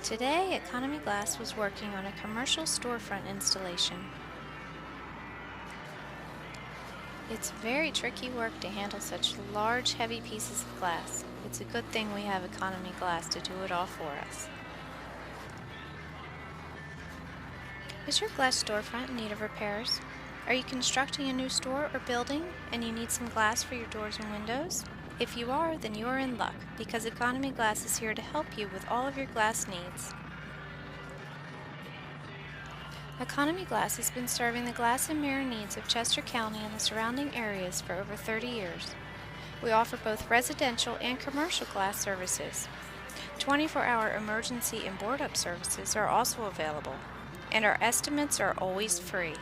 Today, Economy Glass was working on a commercial storefront installation. It's very tricky work to handle such large, heavy pieces of glass. It's a good thing we have Economy Glass to do it all for us. Is your glass storefront in need of repairs? Are you constructing a new store or building and you need some glass for your doors and windows? If you are, then you are in luck, because Economy Glass is here to help you with all of your glass needs. Economy Glass has been serving the glass and mirror needs of Chester County and the surrounding areas for over 30 years. We offer both residential and commercial glass services. 24-hour emergency and board-up services are also available, and our estimates are always free.